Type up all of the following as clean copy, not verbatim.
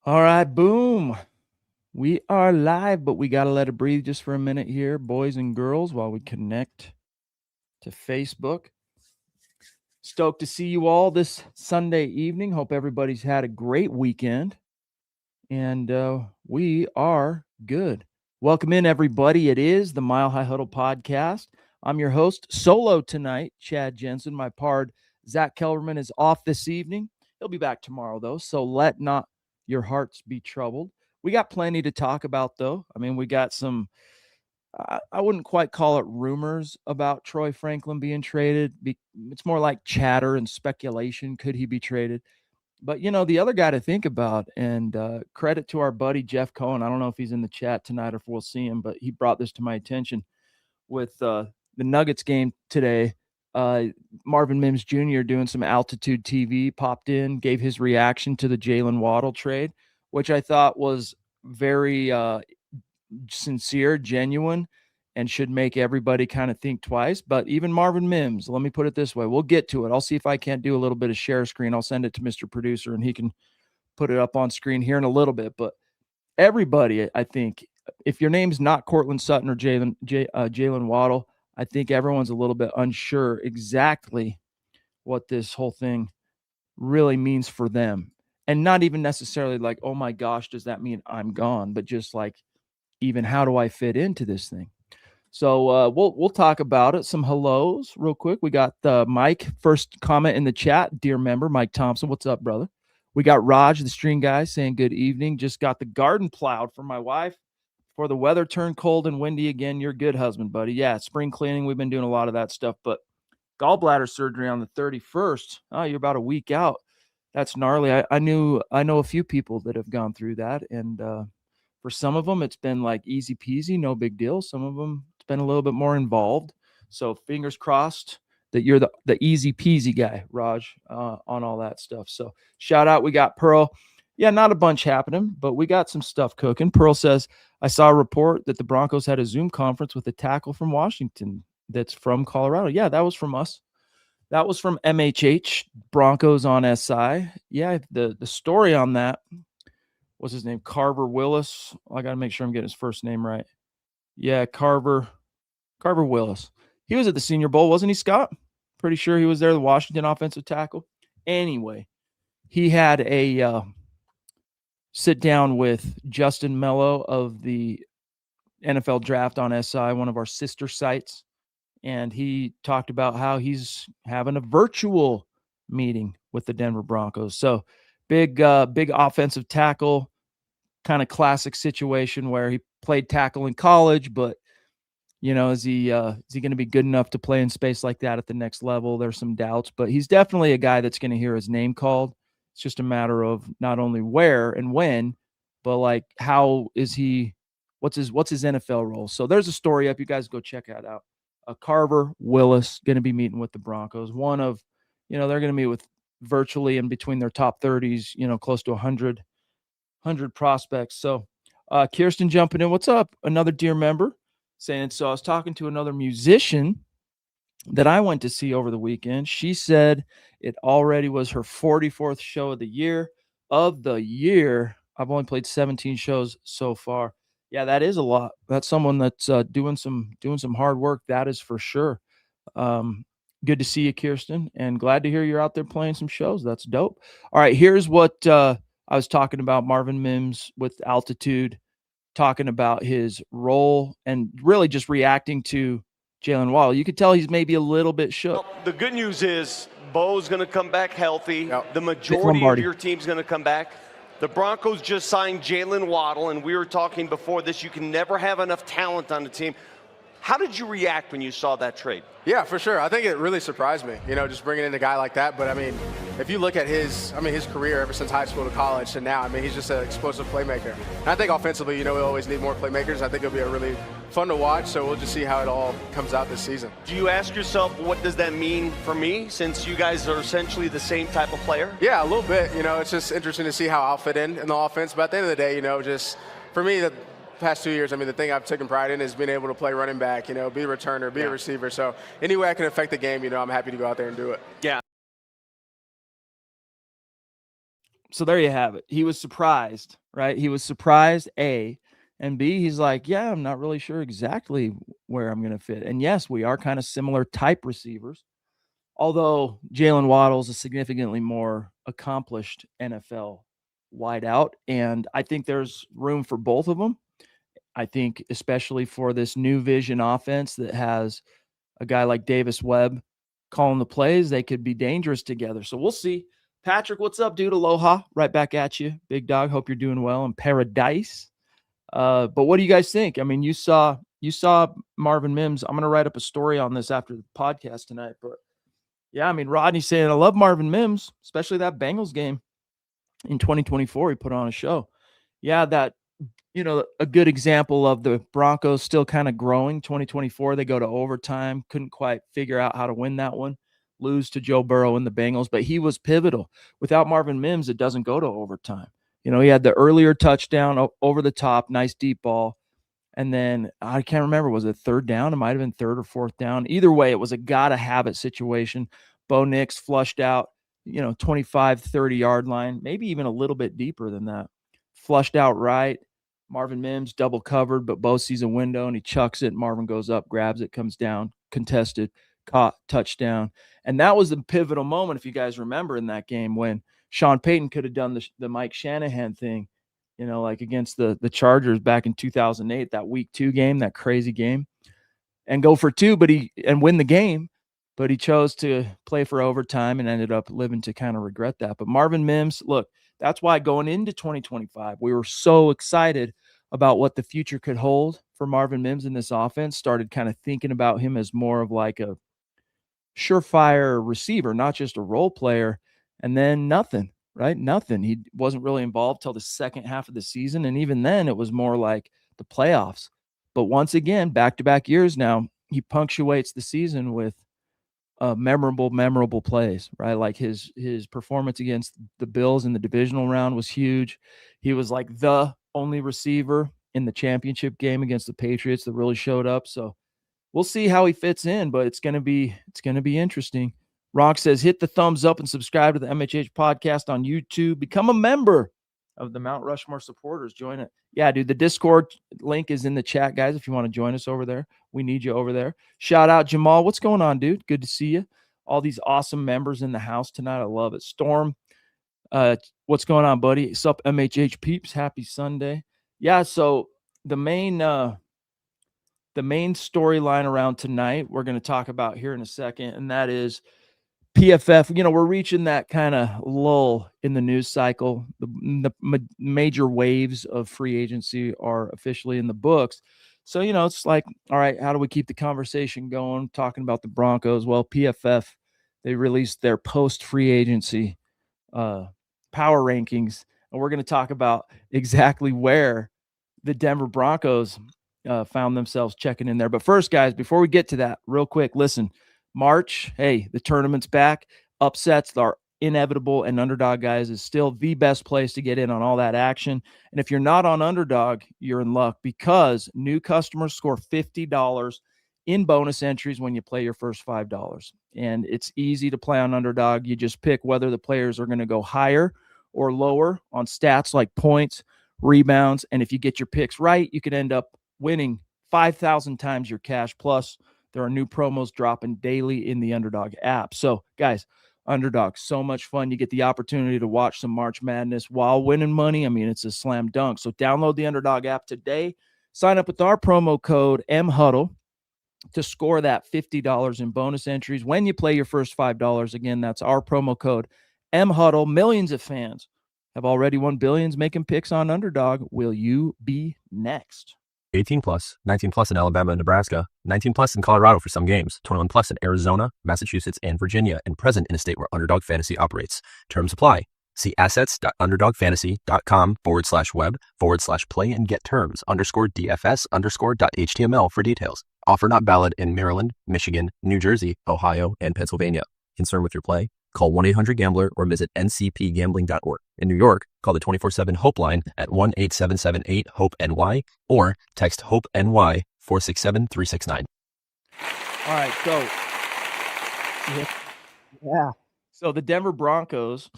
All right, boom. We are live, but we got to let it breathe just for a minute here, boys and girls, while we connect to Facebook. Stoked to see you all this Sunday evening. Hope everybody's had a great weekend. And we are good. Welcome in, everybody. It is the Mile High Huddle podcast. I'm your host, solo tonight, Chad Jensen. My pard, Zach Kelberman, is off this evening. He'll be back tomorrow, though, so let not your hearts be troubled. We got plenty to talk about, though. I mean, we got some, I wouldn't quite call it rumors about Troy Franklin being traded. It's more like chatter and speculation. Could he be traded? But, the other guy to think about, and credit to our buddy Jeff Cohen. I don't know if he's in the chat tonight or if we'll see him, but he brought this to my attention with the Nuggets game today. Marvin Mims Jr. doing some altitude TV, popped in, gave his reaction to the Jalen Waddle trade, which I thought was very sincere, genuine, and should make everybody kind of think twice. But even Marvin Mims, let me put it this way. We'll get to it. I'll see if I can't do a little bit of share screen. I'll send it to Mr. Producer and he can put it up on screen here in a little bit. But everybody, I think, if your name's not Cortland Sutton or Jalen Waddle, I think everyone's a little bit unsure exactly what this whole thing really means for them. And not even necessarily like, oh my gosh, does that mean I'm gone? But just like, even how do I fit into this thing? So we'll talk about it. Some hellos real quick. We got Mike, first comment in the chat, dear member Mike Thompson. What's up, brother? We got Raj, the string guy, saying good evening. Just got the garden plowed for my wife before the weather turned cold and windy again. You're a good husband, buddy. Yeah, spring cleaning. We've been doing a lot of that stuff. But gallbladder surgery on the 31st. Oh, you're about a week out. That's gnarly. I know a few people that have gone through that, and for some of them, it's been like easy peasy, no big deal. Some of them, it's been a little bit more involved. So fingers crossed that you're the easy peasy guy, Raj, on all that stuff. So shout out. We got Pearl. Yeah, not a bunch happening, but we got some stuff cooking. Pearl says, I saw a report that the Broncos had a Zoom conference with a tackle from Washington that's from Colorado. Yeah, that was from us. That was from MHH, Broncos on SI. Yeah, the story on that, what's his name? Carver Willis. I got to make sure I'm getting his first name right. Yeah, Carver Willis. He was at the Senior Bowl, wasn't he, Scott? Pretty sure he was there, the Washington offensive tackle. Anyway, he had a sit down with Justin Mello of the NFL Draft on SI, one of our sister sites. And he talked about how he's having a virtual meeting with the Denver Broncos. So big offensive tackle, kind of classic situation where he played tackle in college, but is he going to be good enough to play in space like that at the next level? There's some doubts, but he's definitely a guy that's going to hear his name called. It's just a matter of not only where and when, but like how is he? What's his NFL role? So there's a story up. You guys go check that out. Carver Willis going to be meeting with the Broncos. One of, they're going to meet with virtually in between their top 30s, close to 100 prospects. So Kirsten jumping in. What's up? Another dear member saying, so I was talking to another musician that I went to see over the weekend. She said it already was her 44th show of the year. I've only played 17 shows so far. Yeah, that is a lot. That's someone that's doing some hard work. That is for sure. Good to see you, Kirsten, and glad to hear you're out there playing some shows. That's dope. All right, here's what I was talking about Marvin Mims with altitude, talking about his role and really just reacting to Jalen Waddle. You could tell he's maybe a little bit shook. Well, the good news is Bo's going to come back healthy. Yep. The majority of your team's going to come back. The Broncos just signed Jalen Waddle, and we were talking before this, you can never have enough talent on the team. How did you react when you saw that trade? Yeah, for sure. I think it really surprised me, just bringing in a guy like that. But, I mean, if you look at his career ever since high school to college to now, I mean, he's just an explosive playmaker. And I think offensively, we always need more playmakers. I think it'll be a really fun to watch, so we'll just see how it all comes out this season. Do you ask yourself, what does that mean for me, since you guys are essentially the same type of player? Yeah, a little bit. It's just interesting to see how I'll fit in the offense. But at the end of the day, just for me, the past 2 years, I mean, the thing I've taken pride in is being able to play running back, be a returner, be a receiver. So any way I can affect the game, I'm happy to go out there and do it. Yeah. So there you have it. He was surprised, right? He was surprised, A, and B, he's like, yeah, I'm not really sure exactly where I'm going to fit. And yes, we are kind of similar type receivers, although Jalen Waddle's a significantly more accomplished NFL wideout. And I think there's room for both of them. I think especially for this new vision offense that has a guy like Davis Webb calling the plays, they could be dangerous together. So we'll see. Patrick, what's up, dude? Aloha. Right back at you. Big dog. Hope you're doing well in paradise. But what do you guys think? I mean, you saw Marvin Mims. I'm going to write up a story on this after the podcast tonight. But yeah, I mean, Rodney's saying, I love Marvin Mims, especially that Bengals game in 2024. He put on a show. Yeah, that, a good example of the Broncos still kind of growing. 2024, they go to overtime. Couldn't quite figure out how to win that one. Lose to Joe Burrow and the Bengals, but he was pivotal. Without Marvin Mims, it doesn't go to overtime. He had the earlier touchdown over the top, nice deep ball. And then I can't remember, was it third down? It might have been third or fourth down. Either way, it was a gotta-have-it situation. Bo Nix flushed out, 25, 30-yard line, maybe even a little bit deeper than that. Flushed out right. Marvin Mims double covered, but Bo sees a window and he chucks it. Marvin goes up, grabs it, comes down, contested, caught, touchdown. And that was the pivotal moment, if you guys remember, in that game when Sean Payton could have done the Mike Shanahan thing, like against the Chargers back in 2008, that week 2 game, that crazy game, and go for 2, and win the game. But he chose to play for overtime and ended up living to kind of regret that. But Marvin Mims, look, that's why going into 2025, we were so excited about what the future could hold for Marvin Mims in this offense. Started kind of thinking about him as more of like a surefire receiver, not just a role player. And then nothing, right? Nothing. He wasn't really involved till the second half of the season. And even then, it was more like the playoffs. But once again, back-to-back years now, he punctuates the season with memorable plays, right? Like his performance against the Bills in the divisional round was huge. He was like the only receiver in the championship game against the Patriots that really showed up. So we'll see how he fits in, but it's going to be interesting. Ronk says, hit the thumbs up and subscribe to the MHH podcast on YouTube. Become a member of the Mount Rushmore supporters. Join it. Yeah, dude, the Discord link is in the chat, guys, if you want to join us over there. We need you over there. Shout out Jamal. What's going on, dude? Good to see you. All these awesome members in the house tonight. I love it. Storm, what's going on, buddy? Sup, MHH peeps. Happy Sunday. Yeah, so the main storyline around tonight we're going to talk about here in a second, and that is PFF. We're reaching that kind of lull in the news cycle. The major waves of free agency are officially in the books. So, it's like, all right, how do we keep the conversation going? Talking about the Broncos. Well, PFF, they released their post-free agency power rankings, and we're going to talk about exactly where the Denver Broncos found themselves checking in there. But first, guys, before we get to that, real quick, listen, March, hey, the tournament's back. Upsets are inevitable, and Underdog, guys, is still the best place to get in on all that action. And if you're not on Underdog, you're in luck, because new customers score $50 in bonus entries when you play your first $5. And it's easy to play on Underdog. You just pick whether the players are going to go higher or lower on stats like points, rebounds, and if you get your picks right, you could end up winning 5,000 times your cash. Plus, there are new promos dropping daily in the Underdog app. So, guys, Underdog, so much fun. You get the opportunity to watch some March Madness while winning money. I mean, it's a slam dunk. So download the Underdog app today. Sign up with our promo code MHuddle to score that $50 in bonus entries when you play your first $5. Again, that's our promo code MHuddle. Millions of fans have already won billions making picks on Underdog. Will you be next? 18 plus, 19 plus in Alabama and Nebraska, 19 plus in Colorado for some games, 21 plus in Arizona, Massachusetts, and Virginia, and present in a state where Underdog Fantasy operates. Terms apply. See assets.underdogfantasy.com/web/play and get terms _DFS_.html for details. Offer not valid in Maryland, Michigan, New Jersey, Ohio, and Pennsylvania. Concerned with your play? Call 1-800-GAMBLER or visit ncpgambling.org. In New York, call the 24/7 HOPE line at 1-877-8-HOPE-NY or text HOPE-NY 467-369. All right, so yeah. So the Denver Broncos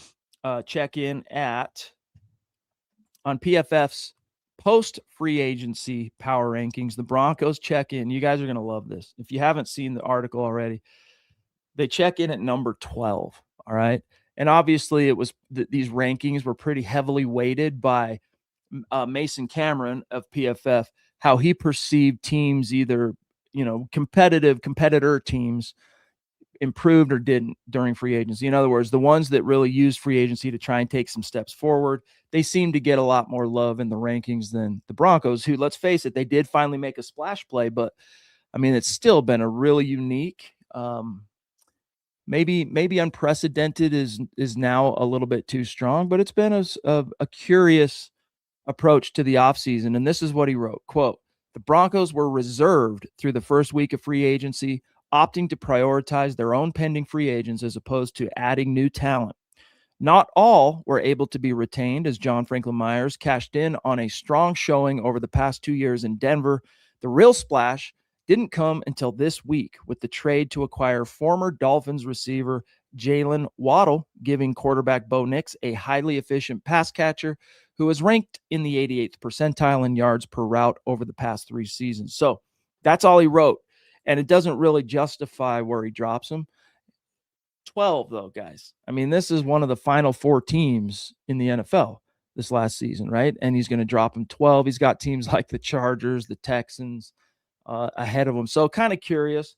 check in on PFF's post free agency power rankings. The Broncos check in. You guys are going to love this. If you haven't seen the article already, they check in at number 12. All right. And obviously it was these rankings were pretty heavily weighted by Mason Cameron of PFF, how he perceived teams, either, competitor teams, improved or didn't during free agency. In other words, the ones that really used free agency to try and take some steps forward, they seem to get a lot more love in the rankings than the Broncos, who, let's face it, they did finally make a splash play, but I mean, it's still been a really unique, maybe unprecedented is now a little bit too strong, but it's been a curious approach to the offseason. And this is what he wrote, quote, "The Broncos were reserved through the first week of free agency, opting to prioritize their own pending free agents as opposed to adding new talent. Not all were able to be retained, as John Franklin Myers cashed in on a strong showing over the past 2 years in Denver. The real splash didn't come until this week with the trade to acquire former Dolphins receiver Jalen Waddle, giving quarterback Bo Nix a highly efficient pass catcher who is ranked in the 88th percentile in yards per route over the past 3 seasons." So that's all he wrote. And it doesn't really justify where he drops him. 12, though, guys. I mean, this is one of the final 4 teams in the NFL this last season, right? And he's going to drop him 12. He's got teams like the Chargers, the Texans ahead of him. So kind of curious.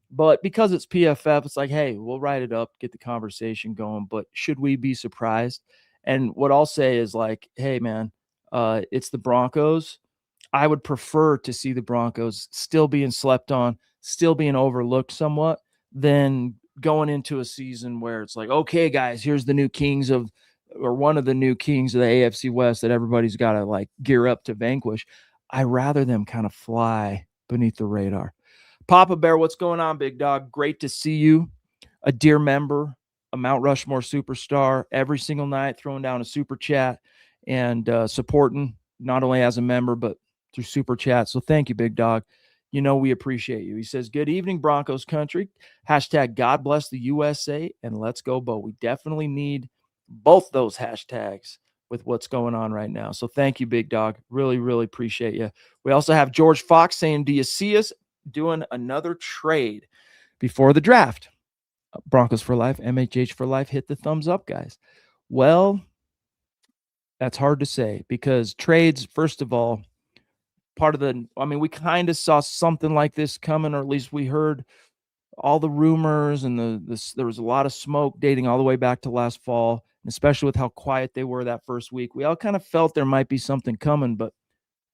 But because it's PFF, it's like, hey, we'll write it up, get the conversation going. But should we be surprised? And what I'll say is like, hey, man, it's the Broncos. I would prefer to see the Broncos still being slept on, still being overlooked somewhat, than going into a season where it's like, okay, guys, here's the new kings or one of the new kings of the AFC West that everybody's got to like gear up to vanquish. I rather them kind of fly beneath the radar. Papa Bear, what's going on, big dog? Great to see you. A dear member, a Mount Rushmore superstar, every single night throwing down a super chat and supporting not only as a member, but through super chat. So thank you, big dog. You know, we appreciate you. He says, "Good evening, Broncos country. Hashtag God bless the USA and let's go, Bo." We definitely need both those hashtags with what's going on right now. So thank you, big dog. Really, really appreciate you. We also have George Fox saying, "Do you see us doing another trade before the draft?" Broncos for life, MHH for life. Hit the thumbs up, guys. Well, that's hard to say because trades, first of all, we kind of saw something like this coming, or at least we heard all the rumors and there was a lot of smoke dating all the way back to last fall, especially with how quiet they were that first week. We all kind of felt there might be something coming, but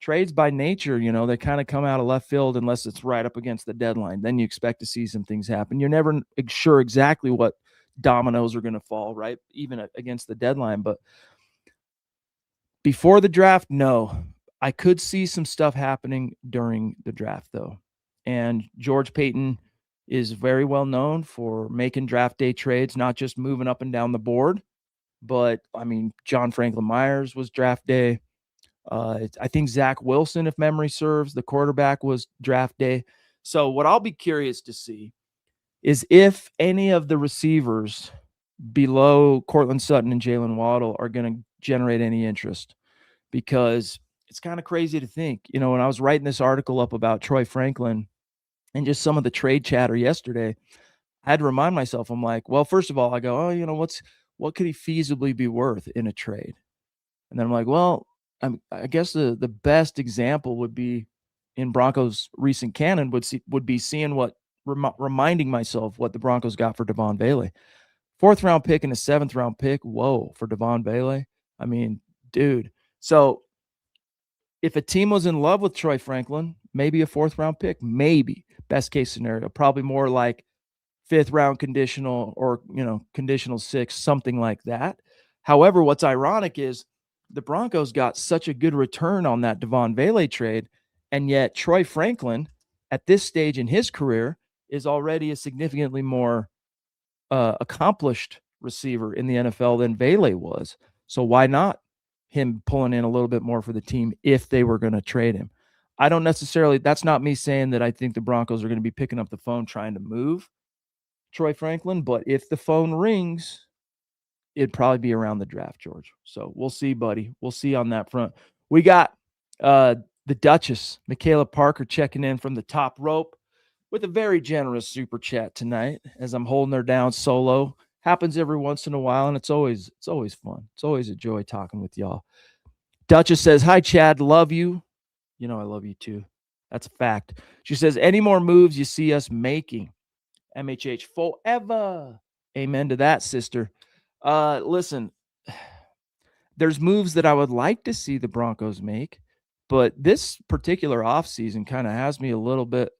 trades by nature, they kind of come out of left field unless it's right up against the deadline. Then you expect to see some things happen. You're never sure exactly what dominoes are going to fall, right? Even against the deadline. But before the draft, no. I could see some stuff happening during the draft, though. And George Paton is very well known for making draft day trades, not just moving up and down the board, but, John Franklin Myers was draft day. I think Zach Wilson, if memory serves, the quarterback, was draft day. So what I'll be curious to see is if any of the receivers below Cortland Sutton and Jalen Waddle are going to generate any interest, because it's kind of crazy to think, when I was writing this article up about Troy Franklin and just some of the trade chatter yesterday, I had to remind myself, I'm like, well, first of all, I go, what could he feasibly be worth in a trade? And then I'm like, well, I guess the best example would be in Broncos recent canon would be seeing reminding myself what the Broncos got for Devon Bailey. 4th round pick and a 7th round pick. Whoa, for Devon Bailey. Dude. So if a team was in love with Troy Franklin, maybe a 4th round pick, maybe best case scenario, probably more like 5th round conditional or, conditional 6, something like that. However, what's ironic is the Broncos got such a good return on that Devon Bailey trade, and yet Troy Franklin at this stage in his career is already a significantly more accomplished receiver in the NFL than Bailey was. So why not him pulling in a little bit more for the team if they were going to trade him? I don't necessarily, that's not me saying that I think the Broncos are going to be picking up the phone trying to move Troy Franklin, but if the phone rings it'd probably be around the draft, George. So we'll see, buddy. We'll see on that front. We got the Duchess, Michaela Parker, checking in from the top rope with a very generous super chat tonight as I'm holding her down solo. Happens every once in a while, and it's always fun. It's always a joy talking with y'all. Duchess says, "Hi, Chad. Love you. You know I love you too. That's a fact." She says, "Any more moves you see us making? MHH forever." Amen to that, sister. Listen, there's moves that I would like to see the Broncos make, but this particular offseason kind of has me a little bit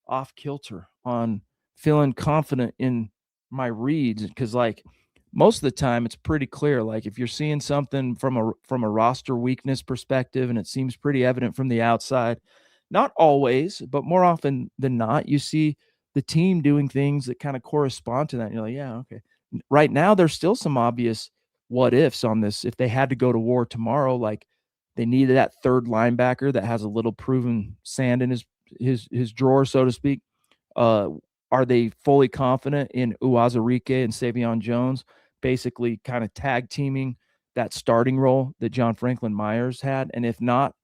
off kilter on feeling confident in my reads, because like most of the time it's pretty clear. Like if you're seeing something from a roster weakness perspective and it seems pretty evident from the outside, not always, but more often than not, you see the team doing things that kind of correspond to that. And you're like, yeah, okay. Right now, there's still some obvious what ifs on this. If they had to go to war tomorrow, like they needed that third linebacker that has a little proven sand in his drawer, so to speak. Are they fully confident in Uwazurike and Savion Jones basically kind of tag teaming that starting role that John Franklin Myers had? And if not,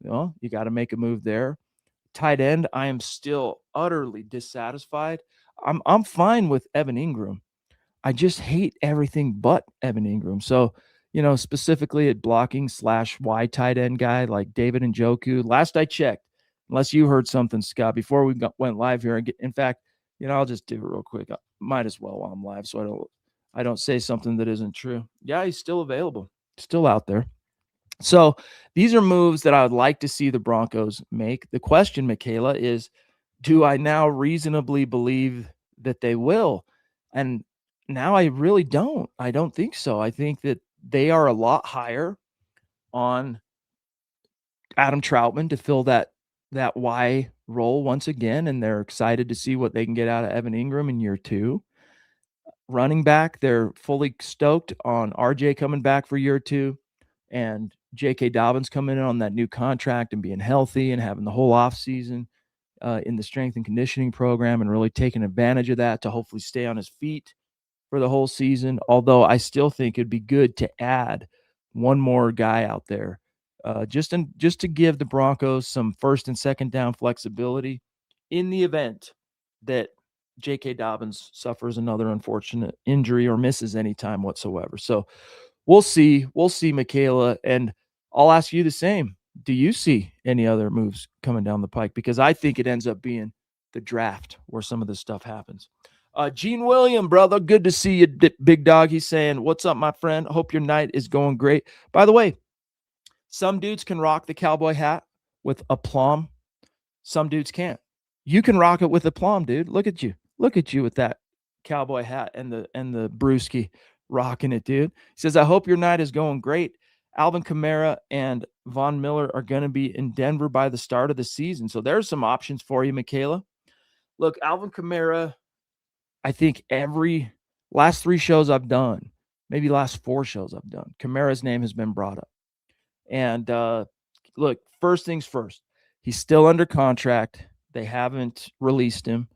well, you got to make a move there. Tight end, I am still utterly dissatisfied. I'm fine with Evan Ingram. I just hate everything but Evan Ingram. So, specifically at blocking / wide tight end guy like David Njoku. Last I checked, unless you heard something, Scott, before we went live here. In fact, I'll just do it real quick. I might as well while I'm live, so I don't say something that isn't true. Yeah, he's still available, still out there. So these are moves that I would like to see the Broncos make. The question, Michaela, is, do I now reasonably believe that they will? And now I really don't. I don't think so. I think that they are a lot higher on Adam Troutman to fill that Y role once again, and they're excited to see what they can get out of Evan Ingram in year 2. Running back, they're fully stoked on RJ coming back for year 2, and J.K. Dobbins coming in on that new contract and being healthy and having the whole offseason in the strength and conditioning program and really taking advantage of that to hopefully stay on his feet for the whole season. Although I still think it'd be good to add one more guy out there just to give the Broncos some first and second down flexibility in the event that J.K. Dobbins suffers another unfortunate injury or misses any time whatsoever. So we'll see. We'll see, Michaela. And I'll ask you the same. Do you see any other moves coming down the pike? Because I think it ends up being the draft where some of this stuff happens. Gene William, brother, good to see you, big dog. He's saying, "What's up, my friend? Hope your night is going great." By the way, some dudes can rock the cowboy hat with aplomb. Some dudes can't. You can rock it with aplomb, dude. Look at you. Look at you with that cowboy hat and the brewski rocking it, dude. He says, "I hope your night is going great. Alvin Kamara and Von Miller are going to be in Denver by the start of the season." So there's some options for you, Michaela. Look, Alvin Kamara, I think every last 3 shows I've done, maybe last 4 shows I've done, Kamara's name has been brought up. And look, first things first, he's still under contract. They haven't released him.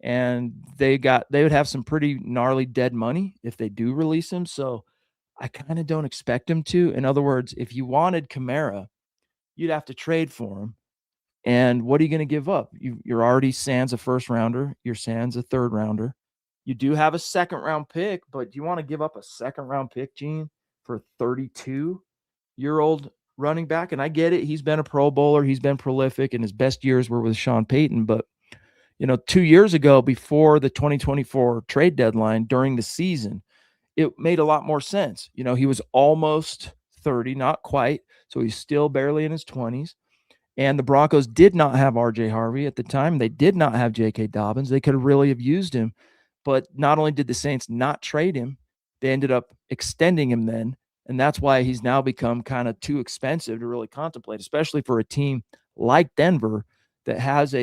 And they would have some pretty gnarly dead money if they do release him. So I kind of don't expect him to. In other words, if you wanted Kamara, you'd have to trade for him. And what are you going to give up? You're already sans a first rounder. You're sans a third rounder. You do have a second round pick, but do you want to give up a second round pick, Gene, for a 32-year-old running back? And I get it. He's been a Pro Bowler. He's been prolific, and his best years were with Sean Payton. But 2 years ago, before the 2024 trade deadline, during the season, it made a lot more sense. He was almost 30, not quite. So he's still barely in his 20s. And the Broncos did not have RJ Harvey at the time. They did not have J.K. Dobbins. They could have really have used him. But not only did the Saints not trade him, they ended up extending him then. And that's why he's now become kind of too expensive to really contemplate, especially for a team like Denver that has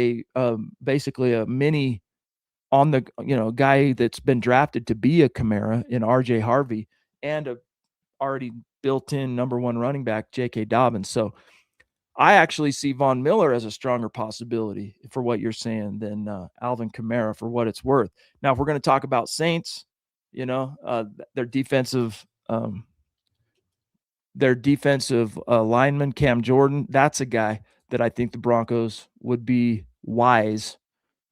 basically a mini on the guy that's been drafted to be a Kamara in RJ Harvey and a already built-in number 1 running back, J.K. Dobbins. So I actually see Von Miller as a stronger possibility for what you're saying than Alvin Kamara, for what it's worth. Now, if we're going to talk about Saints, their defensive Their defensive lineman, Cam Jordan, that's a guy that I think the Broncos would be wise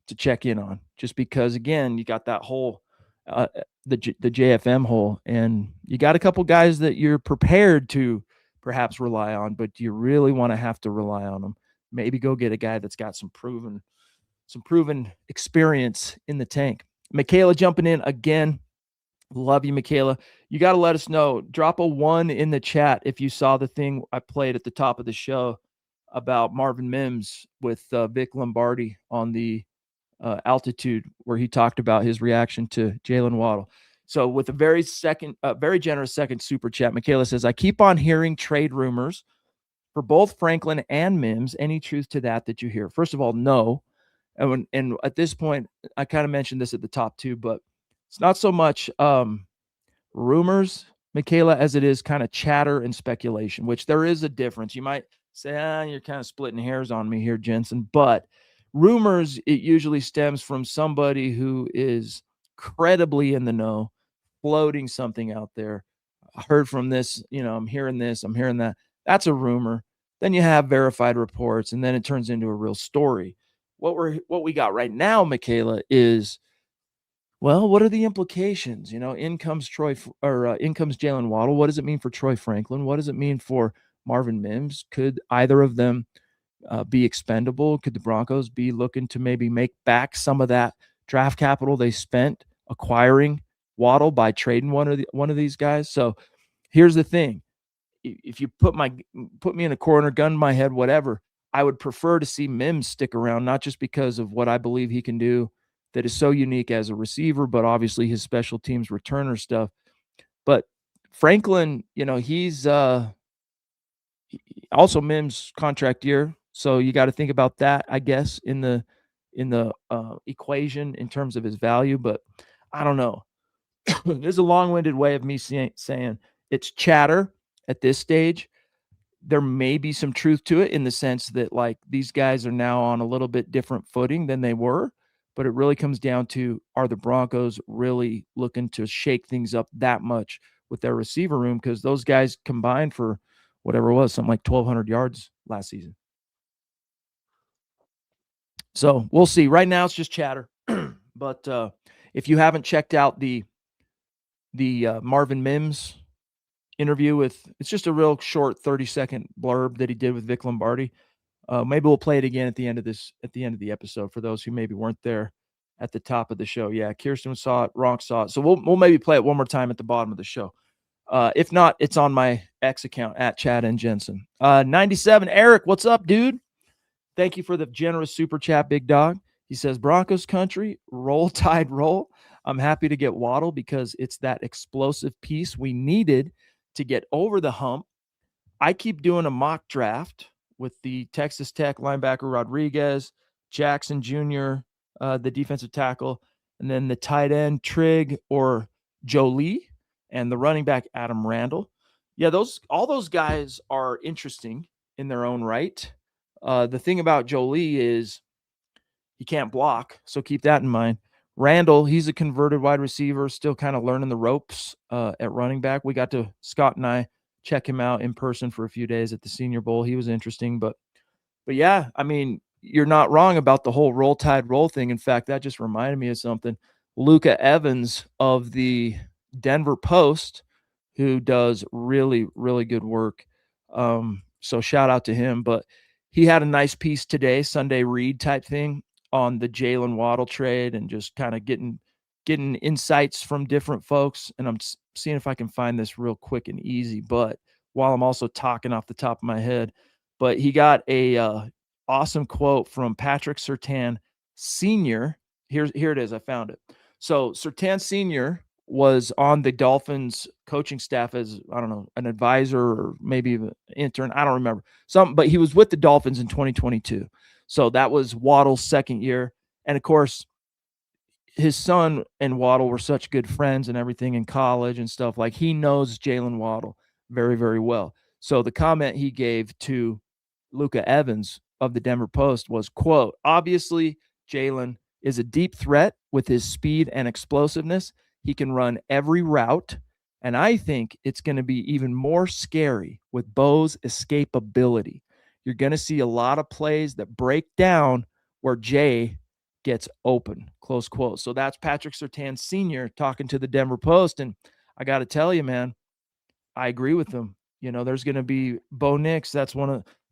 to check in on, just because, again, you got that hole, the JFM hole, and you got a couple guys that you're prepared to perhaps rely on, but do you really want to have to rely on them? Maybe go get a guy that's got some proven experience in the tank. Michaela jumping in again. Love you, Michaela. You got to let us know. Drop a 1 in the chat if you saw the thing I played at the top of the show about Marvin Mims with Vic Lombardi on the altitude, where he talked about his reaction to Jalen Waddle. So with a very generous second super chat, Michaela says, I keep on hearing trade rumors for both Franklin and Mims. Any truth to that you hear? First of all, no. And at this point, I kind of mentioned this at the top too, but it's not so much rumors, Michaela, as it is kind of chatter and speculation, which there is a difference. You might say, you're kind of splitting hairs on me here, Jensen. But rumors, it usually stems from somebody who is credibly in the know, floating something out there. I heard from this, I'm hearing this, I'm hearing that. That's a rumor. Then you have verified reports, and then it turns into a real story. What we got right now, Michaela, is, well, what are the implications? In comes Jalen Waddle. What does it mean for Troy Franklin? What does it mean for Marvin Mims? Could either of them be expendable? Could the Broncos be looking to maybe make back some of that draft capital they spent acquiring Waddle by trading one of these guys? So here's the thing. If you put me in a corner, gun to my head, whatever, I would prefer to see Mims stick around, not just because of what I believe he can do that is so unique as a receiver, but obviously his special teams returner stuff. But Franklin, he's also Mims contract year. So you got to think about that, I guess, in the equation in terms of his value. But I don't know. There's a long-winded way of me saying it's chatter at this stage. There may be some truth to it in the sense that, like, these guys are now on a little bit different footing than they were. But it really comes down to, are the Broncos really looking to shake things up that much with their receiver room? Because those guys combined for whatever it was, something like 1,200 yards last season. So we'll see. Right now it's just chatter. But if you haven't checked out the Marvin Mims interview it's just a real short 30-second blurb that he did with Vic Lombardi. Maybe we'll play it again at the end of the episode for those who maybe weren't there at the top of the show. Yeah, Kirsten saw it, Ronk saw it. So we'll maybe play it one more time at the bottom of the show. If not, it's on my X account at Chad and Jensen. 97, Eric, what's up, dude? Thank you for the generous super chat, big dog. He says, Broncos country, roll tide roll. I'm happy to get Waddle because it's that explosive piece we needed to get over the hump. I keep doing a mock draft with the Texas Tech linebacker Rodriguez, Jackson Jr., the defensive tackle, and then the tight end Trigg or Jolie, and the running back Adam Randall. Yeah, all those guys are interesting in their own right. The thing about Jolie is he can't block, so keep that in mind. Randall, he's a converted wide receiver, still kind of learning the ropes at running back. Scott and I check him out in person for a few days at the Senior Bowl. He was interesting, but yeah, I mean, you're not wrong about the whole roll tide roll thing. In fact, that just reminded me of something. Luca Evans of the Denver Post, who does really, really good work. So shout out to him, but he had a nice piece today, Sunday read type thing on the Jalen Waddle trade and just kind of getting insights from different folks. And I'm seeing if I can find this real quick and easy, but while I'm also talking off the top of my head. But he got a awesome quote from Patrick Surtain Sr. Here it is. I found it. So Surtain Sr. was on the Dolphins coaching staff as, I don't know, an advisor or maybe an intern. I don't remember. But he was with the Dolphins in 2022. So that was Waddle's second year. And of course, his son and Waddle were such good friends and everything in college and stuff. Like, he knows Jalen Waddle very, very well. So the comment he gave to Luca Evans of the Denver Post was, quote, obviously Jalen is a deep threat with his speed and explosiveness. He can run every route, And I think it's going to be even more scary with Bo's escapability. You're going to see a lot of plays that break down where Jay gets open, close quote. So that's Patrick Surtain Sr. talking to the Denver Post. And I got to tell you, man, I agree with him. There's going to be Bo Nix. That's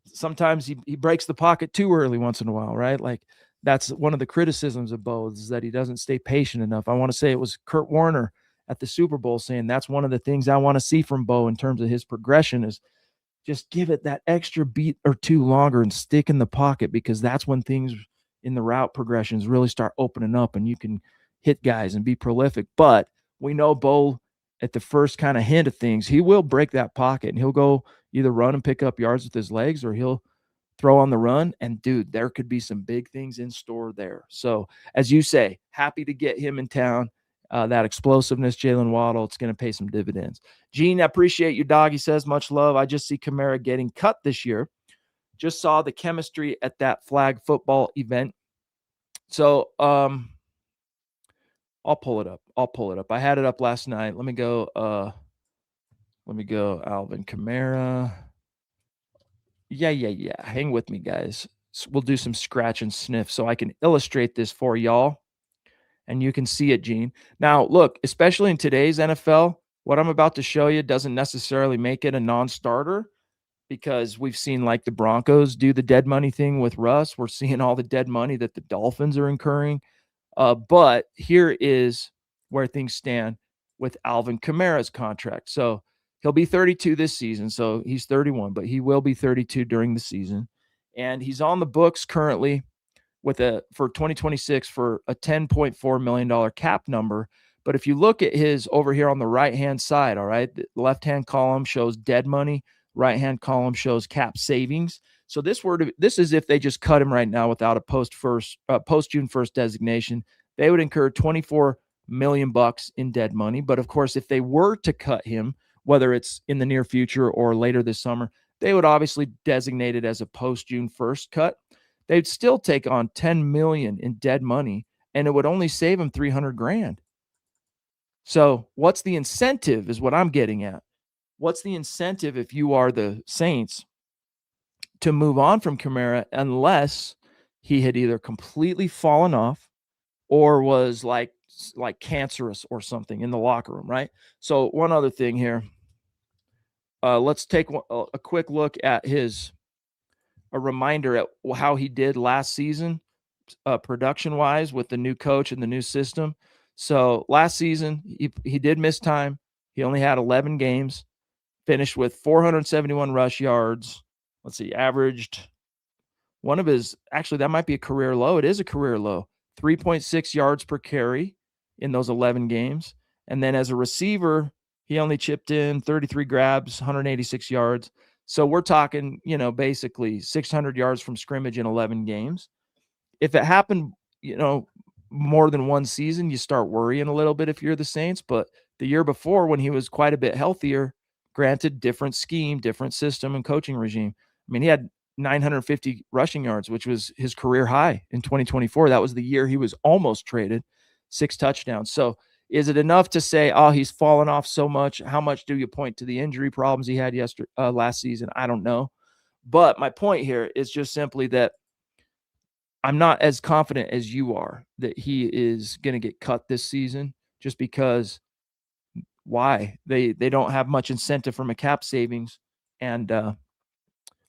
sometimes he breaks the pocket too early once in a while, right? Like that's one of the criticisms of Bo is that he doesn't stay patient enough. I want to say it was Kurt Warner at the Super Bowl saying that's one of the things I want to see from Bo in terms of his progression is just give it that extra beat or two longer and stick in the pocket, because that's when things in the route progressions really start opening up and you can hit guys and be prolific. But we know Bo, at the first kind of hint of things, he will break that pocket and he'll go either run and pick up yards with his legs or he'll throw on the run. And dude, there could be some big things in store there. So as you say, happy to get him in town. That explosiveness, Jalen Waddle, it's going to pay some dividends. Gene, I appreciate you, dog. He says, much love. I just see Kamara getting cut this year. Just saw the chemistry at that flag football event. So I'll pull it up. I had it up last night. Let me go. Alvin Kamara. Yeah. Hang with me, guys. So we'll do some scratch and sniff so I can illustrate this for y'all. And you can see it, Gene. Now, look, especially in today's NFL, what I'm about to show you doesn't necessarily make it a non-starter, because we've seen like the Broncos do the dead money thing with Russ. We're seeing all the dead money that the Dolphins are incurring. But here is where things stand with Alvin Kamara's contract. So he'll be 32 this season. So he's 31, but he will be 32 during the season. And he's on the books currently for 2026 for a $10.4 million cap number. But if you look at his over here on the right-hand side, all right, the left-hand column shows dead money, right-hand column shows cap savings. So this is if they just cut him right now without a post June 1st designation, they would incur $24 million in dead money. But of course, if they were to cut him, whether it's in the near future or later this summer, they would obviously designate it as a post June 1st cut. They'd still take on $10 million in dead money, and it would only save them $300,000. So what's the incentive is what I'm getting at. What's the incentive if you are the Saints to move on from Kamara unless he had either completely fallen off or was like cancerous or something in the locker room, right? So one other thing here. Let's take a quick look at a reminder at how he did last season, production-wise, with the new coach and the new system. So last season, he did miss time. He only had 11 games, finished with 471 rush yards. Let's see, averaged actually, that might be a career low. It is a career low, 3.6 yards per carry in those 11 games. And then as a receiver, he only chipped in 33 grabs, 186 yards. So we're talking, basically 600 yards from scrimmage in 11 games. If it happened, more than one season, you start worrying a little bit if you're the Saints. But the year before, when he was quite a bit healthier, granted, different scheme, different system and coaching regime. I mean, he had 950 rushing yards, which was his career high in 2024. That was the year he was almost traded, 6 touchdowns. So is it enough to say, oh, he's fallen off so much? How much do you point to the injury problems he had last season? I don't know. But my point here is just simply that I'm not as confident as you are that he is going to get cut this season, just because why? They don't have much incentive from a cap savings and a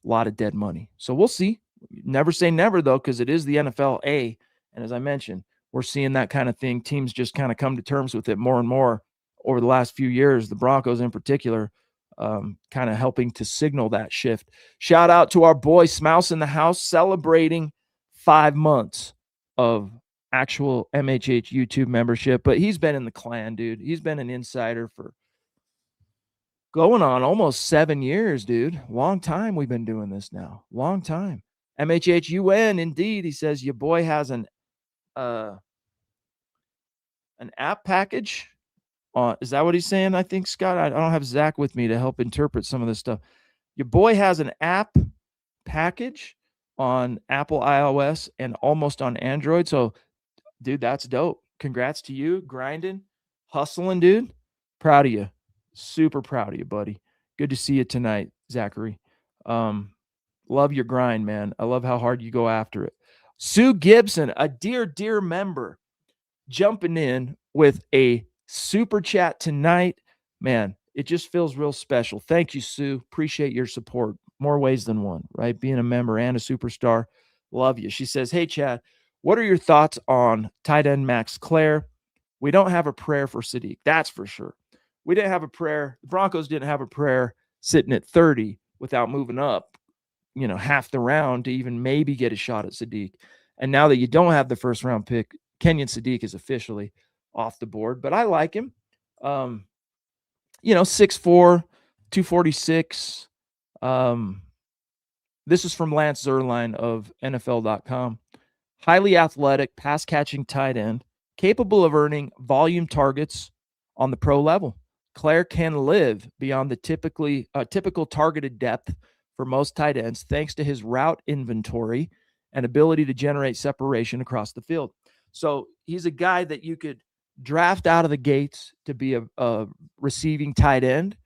lot of dead money. So we'll see. Never say never, though, because it is the NFL A. And as I mentioned, we're seeing that kind of thing. Teams just kind of come to terms with it more and more over the last few years, the Broncos in particular, kind of helping to signal that shift. Shout out to our boy Smouse in the house, celebrating 5 months of actual MHH YouTube membership. But he's been in the clan, dude. He's been an insider for going on almost 7 years, dude. Long time we've been doing this now. Long time. MHH UN, indeed. He says your boy has an app package. Is that what he's saying? I think, Scott. I don't have Zach with me to help interpret some of this stuff. Your boy has an app package on Apple iOS and almost on Android. So, dude, that's dope. Congrats to you. Grinding, hustling, dude. Proud of you. Super proud of you, buddy. Good to see you tonight, Zachary. Love your grind, man. I love how hard you go after it. Sue Gibson, a dear member, jumping in with a super chat tonight. Man, it just feels real special. Thank you, Sue. Appreciate your support. More ways than one, right? Being a member and a superstar. Love you. She says, hey, Chad, what are your thoughts on tight end Max Clare? We don't have a prayer for Sadiq. That's for sure. We didn't have a prayer. The Broncos didn't have a prayer sitting at 30 without moving up, half the round to even maybe get a shot at Sadiq. And now that you don't have the first round pick, Kenyon Sadiq is officially off the board, but I like him. 6'4", 246. This is from Lance Zerline of NFL.com. Highly athletic, pass-catching tight end, capable of earning volume targets on the pro level. Clare can live beyond the typical targeted depth for most tight ends thanks to his route inventory and ability to generate separation across the field. So he's a guy that you could draft out of the gates to be a receiving tight end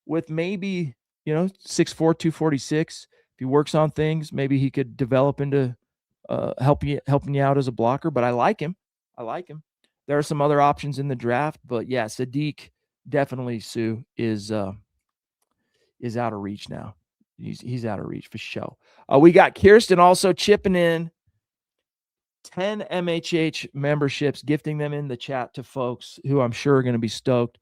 with maybe, 6'4", 246. If he works on things, maybe he could develop into helping you out as a blocker. But I like him. There are some other options in the draft, but yeah, Sadiq definitely, Sue, is out of reach now. He's out of reach for sure. We got Kirsten also chipping in 10 MHH memberships, gifting them in the chat to folks who I'm sure are going to be stoked.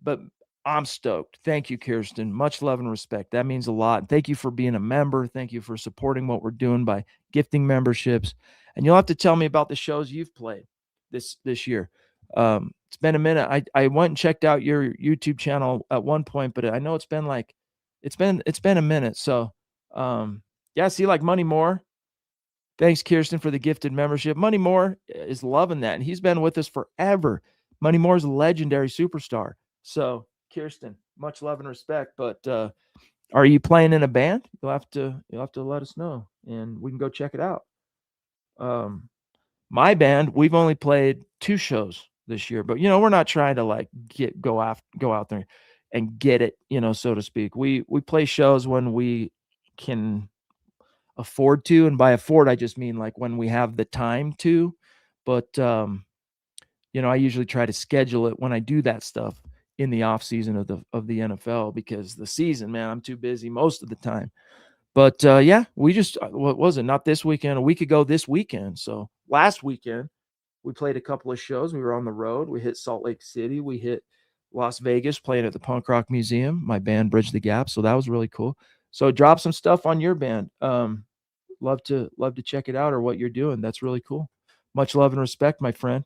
But I'm stoked. Thank you, Kirsten. Much love and respect. That means a lot. Thank you for being a member. Thank you for supporting what we're doing by gifting memberships. And you'll have to tell me about the shows you've played this year. It's been a minute. I went and checked out your YouTube channel at one point, but I know it's been a minute. So see, like Money Moore. Thanks, Kirsten, for the gifted membership. Money Moore is loving that, and he's been with us forever. Money Moore's a legendary superstar. So, Kirsten, much love and respect. But are you playing in a band? You'll have to let us know, and we can go check it out. My band, we've only played 2 shows this year, but we're not trying to go out there and get it, so to speak. We play shows when we can afford to, and by afford I just mean like when we have the time to. But I usually try to schedule it when I do that stuff in the off season of the NFL, because the season, man, I'm too busy most of the time. But we just, what was it? Not this weekend, a week ago this weekend. So last weekend we played a couple of shows. We were on the road. We hit Salt Lake City. We hit Las Vegas, playing at the Punk Rock Museum. My band Bridge the Gap. So that was really cool. So drop some stuff on your band. Love to check it out, or what you're doing. That's really cool. Much love and respect, my friend.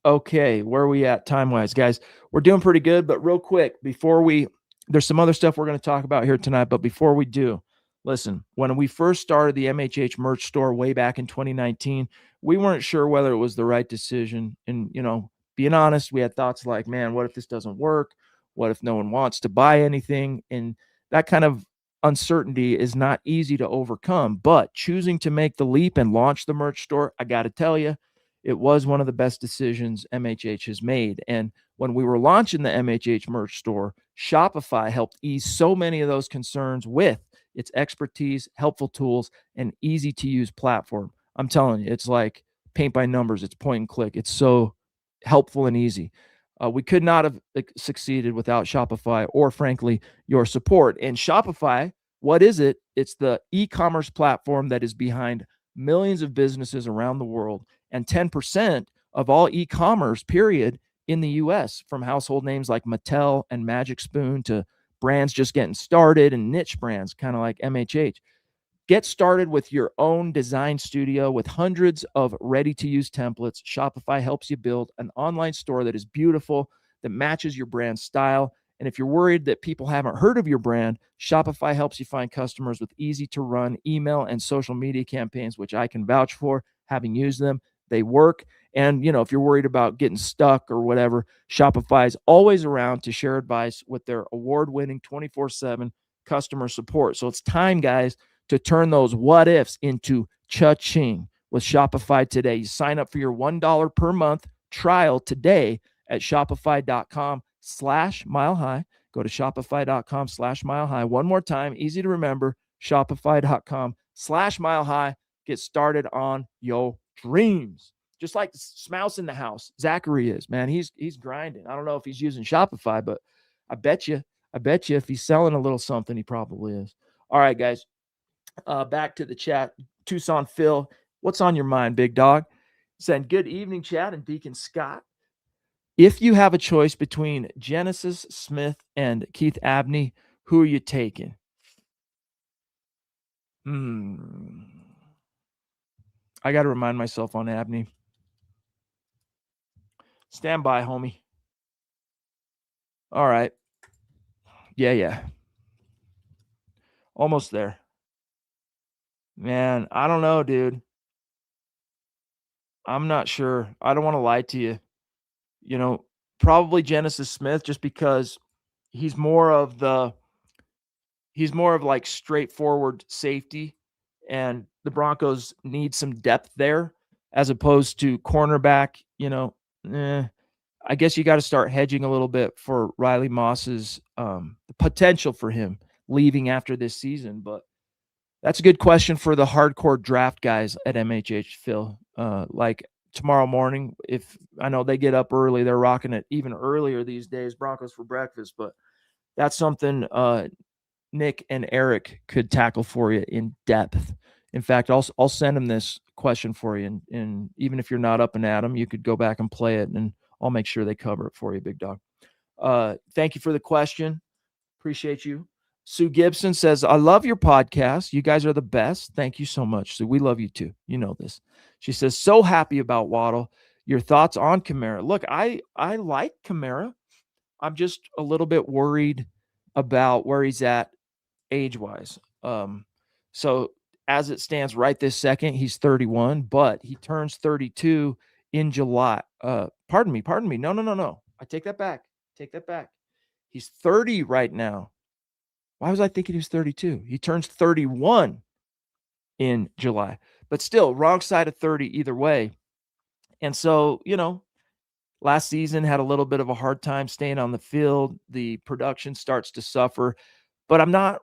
Okay, where are we at time-wise, guys? We're doing pretty good, but real quick, there's some other stuff we're going to talk about here tonight, but before we do, listen, when we first started the MHH merch store way back in 2019, we weren't sure whether it was the right decision. And, being honest, we had thoughts like, man, what if this doesn't work? What if no one wants to buy anything? And that kind of uncertainty is not easy to overcome, but choosing to make the leap and launch the merch store, I got to tell you, it was one of the best decisions MHH has made. And when we were launching the MHH merch store, Shopify helped ease so many of those concerns with its expertise, helpful tools, and easy-to-use platform. I'm telling you, it's like paint by numbers. It's point and click. It's so helpful and easy. We could not have succeeded without Shopify or, frankly, your support. And Shopify, what is it? It's the e-commerce platform that is behind millions of businesses around the world, and 10% of all e-commerce, period, in the U.S., from household names like Mattel and Magic Spoon to brands just getting started and niche brands, kind of like MHH. Get started with your own design studio with hundreds of ready-to-use templates. Shopify helps you build an online store that is beautiful, that matches your brand style. And if you're worried that people haven't heard of your brand, Shopify helps you find customers with easy-to-run email and social media campaigns, which I can vouch for, having used them. They work. And, if you're worried about getting stuck or whatever, Shopify is always around to share advice with their award-winning 24/7 customer support. So it's time, guys, to turn those what ifs into cha-ching with Shopify today. You sign up for your $1 per month trial today at shopify.com shopify.com/milehigh. Go to shopify.com/milehigh. One more time, easy to remember, shopify.com/milehigh. Get started on your dreams. Just like Smouse in the house, Zachary is, man. He's grinding. I don't know if he's using Shopify, but I bet you if he's selling a little something, he probably is. All right, guys. Back to the chat. Tucson Phil, what's on your mind, big dog? Send good evening, chat, and Deacon Scott. If you have a choice between Genesis Smith and Keith Abney, who are you taking? I got to remind myself on Abney. Stand by, homie. All right. Yeah. Almost there. Man, I don't know, dude. I'm not sure. I don't want to lie to you. You know, probably Genesis Smith, just because he's more of like straightforward safety, and the Broncos need some depth there as opposed to cornerback. I guess you got to start hedging a little bit for Riley Moss's the potential for him leaving after this season. But that's a good question for the hardcore draft guys at MHH, Phil. Like tomorrow morning, if I know they get up early, they're rocking it even earlier these days, Broncos for breakfast. But that's something Nick and Eric could tackle for you in depth. In fact, I'll send them this question for you, and even if you're not up and at them, you could go back and play it, and I'll make sure they cover it for you, big dog. Thank you for the question. Appreciate you. Sue Gibson says, I love your podcast. You guys are the best. Thank you so much, Sue. We love you too. You know this. She says, so happy about Waddle. Your thoughts on Kamara? Look, I like Kamara. I'm just a little bit worried about where he's at age-wise. So as it stands right this second, he's 31, but he turns 32 in July. Pardon me. No. I take that back. He's 30 right now. Why was I thinking he was 32? He turns 31 in July, but still wrong side of 30 either way. And so, last season had a little bit of a hard time staying on the field. The production starts to suffer, but I'm not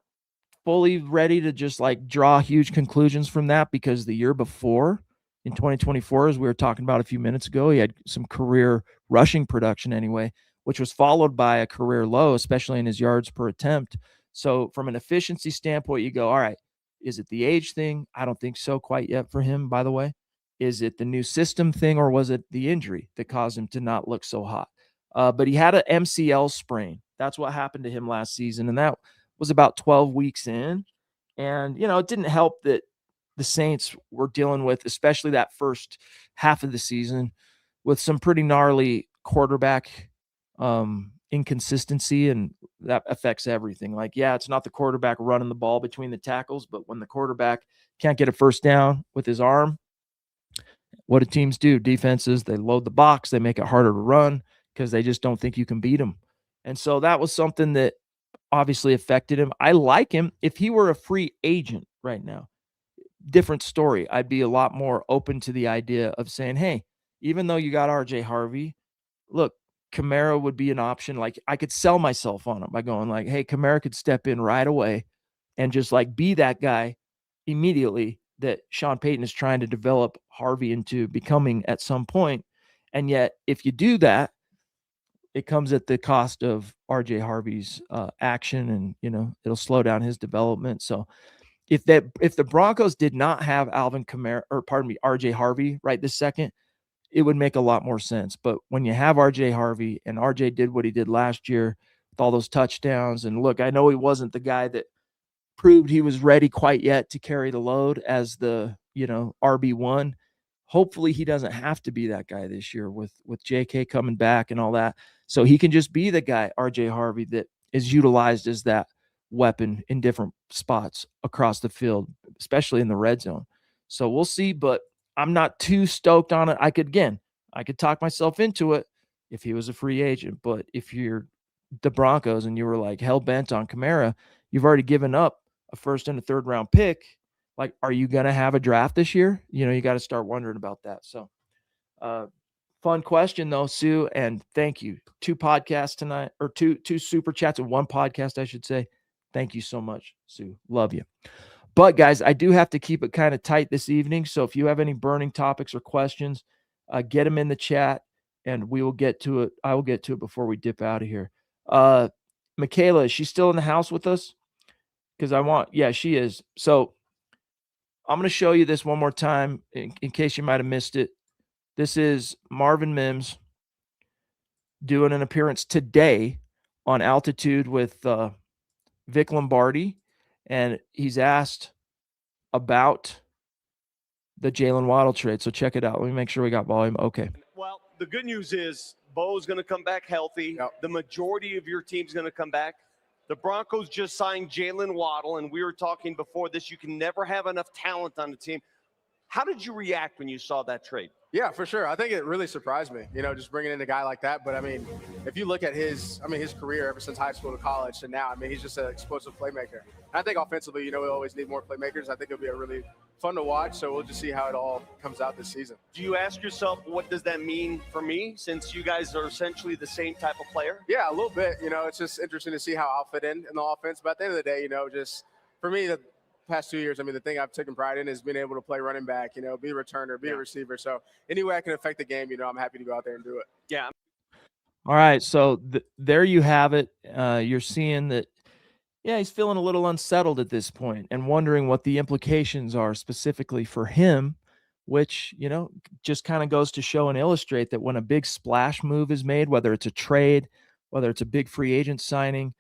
fully ready to just like draw huge conclusions from that, because the year before in 2024, as we were talking about a few minutes ago, he had some career rushing production anyway, which was followed by a career low, especially in his yards per attempt. So from an efficiency standpoint, you go, all right, is it the age thing? I don't think so quite yet for him, by the way. Is it the new system thing, or was it the injury that caused him to not look so hot? But he had an MCL sprain. That's what happened to him last season, and that was about 12 weeks in. And, it didn't help that the Saints were dealing with, especially that first half of the season, with some pretty gnarly quarterback inconsistency, and that affects everything. Like, yeah, it's not the quarterback running the ball between the tackles, but when the quarterback can't get a first down with his arm, what do teams do? Defenses, they load the box, they make it harder to run because they just don't think you can beat them. And so that was something that obviously affected him. I like him. If he were a free agent right now, different story. I'd be a lot more open to the idea of saying, hey, even though you got RJ Harvey, look, Kamara would be an option. Like, I could sell myself on him by going like, hey, Kamara could step in right away and just like be that guy immediately that Sean Payton is trying to develop Harvey into becoming at some point. And yet, if you do that, it comes at the cost of RJ Harvey's action, and it'll slow down his development. So if the Broncos did not have RJ Harvey right this second, it would make a lot more sense. But when you have RJ Harvey, and RJ did what he did last year with all those touchdowns, and look, I know he wasn't the guy that proved he was ready quite yet to carry the load as the RB1. Hopefully he doesn't have to be that guy this year with JK coming back and all that. So he can just be the guy, RJ Harvey, that is utilized as that weapon in different spots across the field, especially in the red zone. So we'll see, but I'm not too stoked on it. I could talk myself into it if he was a free agent, but if you're the Broncos and you were like hell bent on Kamara, you've already given up a first and a third round pick. Like, are you going to have a draft this year? You got to start wondering about that. So Fun question though, Sue, and thank you. 2 podcasts tonight, or two super chats and 1 podcast, I should say. Thank you so much, Sue. Love you. But guys, I do have to keep it kind of tight this evening. So if you have any burning topics or questions, get them in the chat and we will get to it. I will get to it before we dip out of here. Michaela, is she still in the house with us? Because yeah, she is. So I'm going to show you this one more time in case you might have missed it. This is Marvin Mims doing an appearance today on Altitude with Vic Lombardi. And he's asked about the Jalen Waddle trade. So check it out. Let me make sure we got volume. Okay. Well, the good news is Bo's going to come back healthy. Yep. The majority of your team's going to come back. The Broncos just signed Jalen Waddle, and we were talking before this. You can never have enough talent on the team. How did you react when you saw that trade? Yeah, for sure. I think it really surprised me, just bringing in a guy like that. But, I mean, if you look at his career ever since high school to college to now, he's just an explosive playmaker. And I think offensively, we always need more playmakers. I think it'll be a really fun to watch. So we'll just see how it all comes out this season. Do you ask yourself, what does that mean for me, since you guys are essentially the same type of player? Yeah, a little bit. It's just interesting to see how I'll fit in the offense. But at the end of the day, just for me, the past 2 years, the thing I've taken pride in is being able to play running back, be a returner, be a receiver. So any way I can affect the game, I'm happy to go out there and do it. Yeah. All right. So there you have it. You're seeing that, yeah, he's feeling a little unsettled at this point and wondering what the implications are specifically for him, which, just kind of goes to show and illustrate that when a big splash move is made, whether it's a trade, whether it's a big free agent signing,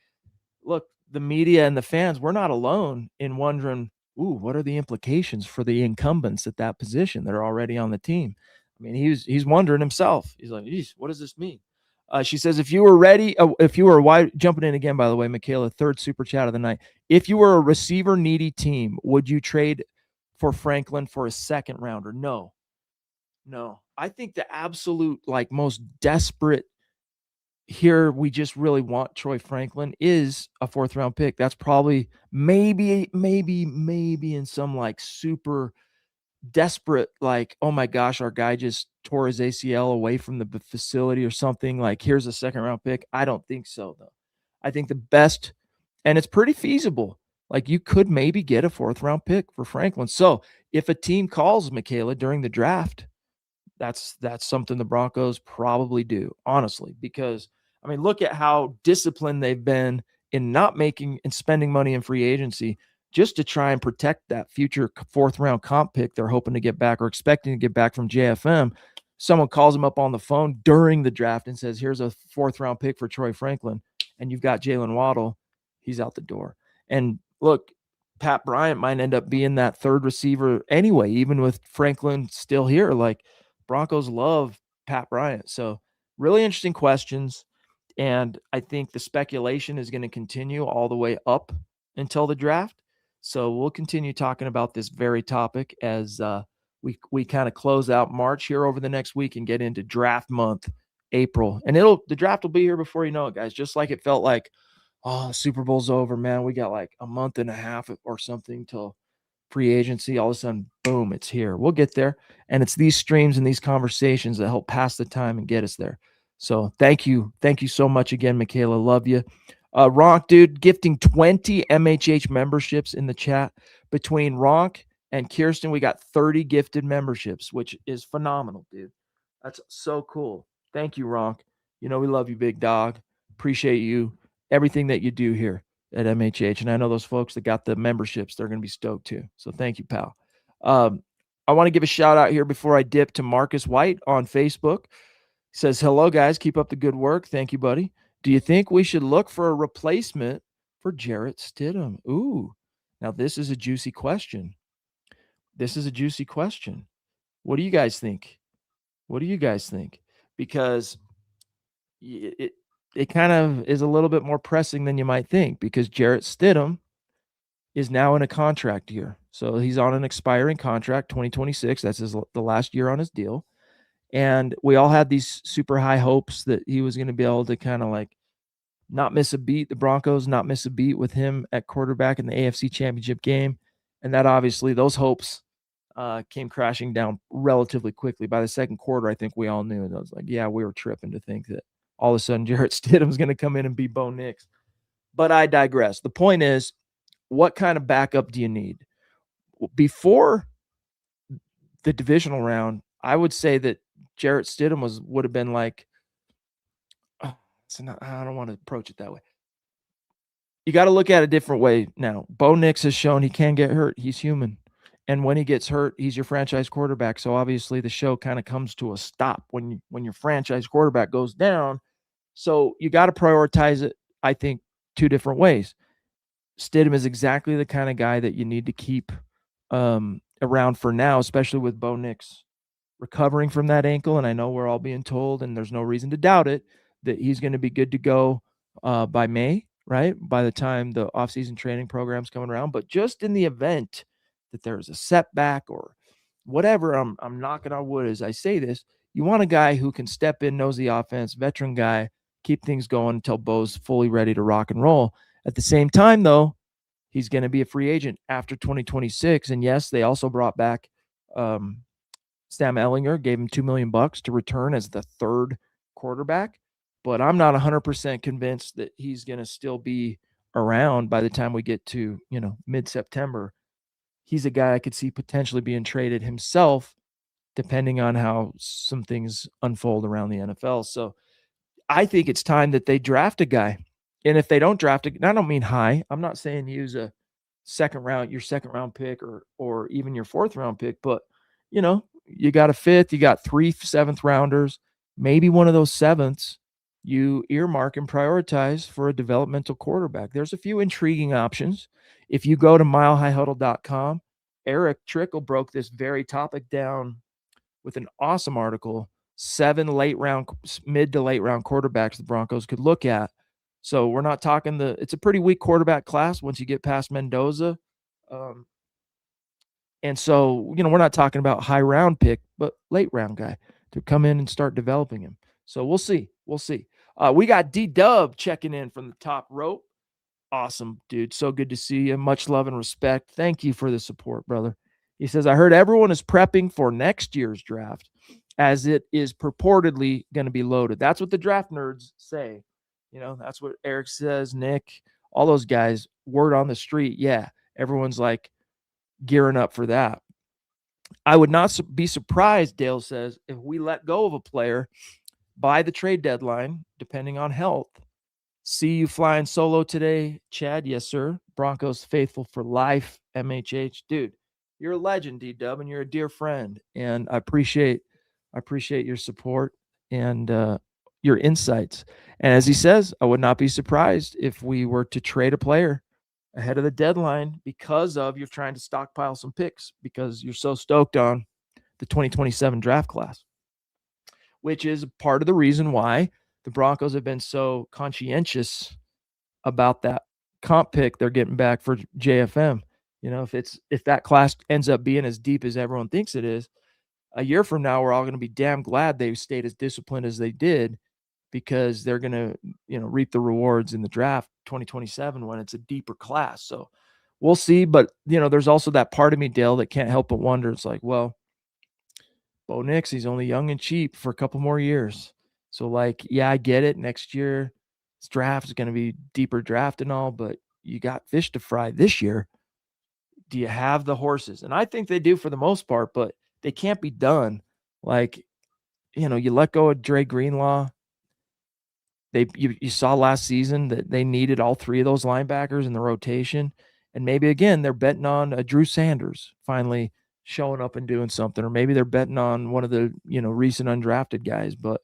look, the media and the fans, we're not alone in wondering, what are the implications for the incumbents at that position that are already on the team? He's wondering himself. He's like, geez, what does this mean? She says, if you were ready, jumping in again, by the way, Michaela, 3rd super chat of the night. If you were a receiver needy team, would you trade for Franklin for a 2nd rounder? No. I think the absolute, most desperate here, we just really want Troy Franklin is a 4th round pick. That's probably maybe in some super desperate, oh my gosh, our guy just tore his ACL away from the facility or something. Here's a 2nd round pick. I don't think so, though. I think the best, and it's pretty feasible. You could maybe get a 4th round pick for Franklin. So if a team calls Michaela during the draft, that's something the Broncos probably do, honestly, because look at how disciplined they've been in not making and spending money in free agency just to try and protect that future 4th round comp pick they're hoping to get back or expecting to get back from JFM. Someone calls them up on the phone during the draft and says, here's a 4th round pick for Troy Franklin, and you've got Jalen Waddle. He's out the door. And look, Pat Bryant might end up being that 3rd receiver anyway, even with Franklin still here. Broncos love Pat Bryant. So really interesting questions. And I think the speculation is going to continue all the way up until the draft. So we'll continue talking about this very topic as we kind of close out March here over the next week and get into draft month, April. And the draft will be here before you know it, guys. Just like it felt like, Super Bowl's over, man. We got a month and a half or something till free agency. All of a sudden, boom, it's here. We'll get there. And it's these streams and these conversations that help pass the time and get us there. So thank you. Thank you so much again, Michaela. Love you. Ronk, dude, gifting 20 MHH memberships in the chat. Between Ronk and Kirsten, we got 30 gifted memberships, which is phenomenal, dude. That's so cool. Thank you, Ronk. We love you, big dog. Appreciate you. Everything that you do here at MHH. And I know those folks that got the memberships, they're going to be stoked too. So thank you, pal. I want to give a shout out here before I dip to Marcus White on Facebook. He says, hello, guys. Keep up the good work. Thank you, buddy. Do you think we should look for a replacement for Jarrett Stidham? Ooh, now this is a juicy question. What do you guys think? Because it kind of is a little bit more pressing than you might think, because Jarrett Stidham is now in a contract year. So he's on an expiring contract, 2026. That's the last year on his deal. And we all had these super high hopes that he was going to be able to kind of not miss a beat, the Broncos not miss a beat with him at quarterback in the AFC Championship game. And that obviously, those hopes came crashing down relatively quickly. By the second quarter, I think we all knew. And I was like, yeah, we were tripping to think that all of a sudden Jarrett Stidham's going to come in and be Bo Nix. But I digress. The point is, what kind of backup do you need? Before the divisional round, I would say that Jarrett Stidham would have been like, I don't want to approach it that way. You got to look at it a different way now. Bo Nix has shown he can get hurt. He's human. And when he gets hurt, he's your franchise quarterback. So obviously the show kind of comes to a stop when your franchise quarterback goes down. So you got to prioritize it, I think, two different ways. Stidham is exactly the kind of guy that you need to keep around for now, especially with Bo Nix recovering from that ankle. And I know we're all being told, and there's no reason to doubt it, that he's going to be good to go by May, right? By the time the offseason training program's coming around. But just in the event that there's a setback or whatever, I'm knocking on wood as I say this, you want a guy who can step in, knows the offense, veteran guy, keep things going until Bo's fully ready to rock and roll. At the same time, though, he's going to be a free agent after 2026. And yes, they also brought back Sam Ehlinger, gave him $2 million to return as the third quarterback. But I'm not 100% convinced that he's going to still be around by the time we get to, mid-September. He's a guy I could see potentially being traded himself, depending on how some things unfold around the NFL. So I think it's time that they draft a guy. And if they don't draft it, I don't mean high. I'm not saying use your second round pick or even your fourth round pick, but you got a fifth, you got 3 7th rounders, maybe one of those 7ths you earmark and prioritize for a developmental quarterback. There's a few intriguing options. If you go to milehighhuddle.com, Eric Trickle broke this very topic down with an awesome article, 7 mid to late round quarterbacks the Broncos could look at. So we're not talking it's a pretty weak quarterback class once you get past Mendoza. And so, we're not talking about high round pick, but late round guy to come in and start developing him. So we'll see. We got D-Dub checking in from the top rope. Awesome, dude. So good to see you. Much love and respect. Thank you for the support, brother. He says, I heard everyone is prepping for next year's draft as it is purportedly going to be loaded. That's what the draft nerds say. That's what Eric says, Nick, all those guys, word on the street. Yeah, everyone's like gearing up for that. I would not be surprised, Dale says, if we let go of a player by the trade deadline, depending on health. See you flying solo today, Chad. Yes, sir. Broncos faithful for life, MHH. Dude, you're a legend, D-Dub, and you're a dear friend. And I appreciate your support and your insights. And as he says, I would not be surprised if we were to trade a player ahead of the deadline because of you're trying to stockpile some picks because you're so stoked on the 2027 draft class, which is part of the reason why the Broncos have been so conscientious about that comp pick they're getting back for JFM. If that class ends up being as deep as everyone thinks it is, a year from now, we're all going to be damn glad they stayed as disciplined as they did because they're going to, reap the rewards in the draft 2027 when it's a deeper class. So we'll see. But, there's also that part of me, Dale, that can't help but wonder. It's like, well, Bo Nix, he's only young and cheap for a couple more years. So, yeah, I get it. Next year, this draft is going to be deeper draft and all, but you got fish to fry this year. Do you have the horses? And I think they do for the most part, but they can't be done. You let go of Dre Greenlaw. You saw last season that they needed all 3 of those linebackers in the rotation. And maybe, again, they're betting on Drew Sanders finally showing up and doing something. Or maybe they're betting on one of the, recent undrafted guys. But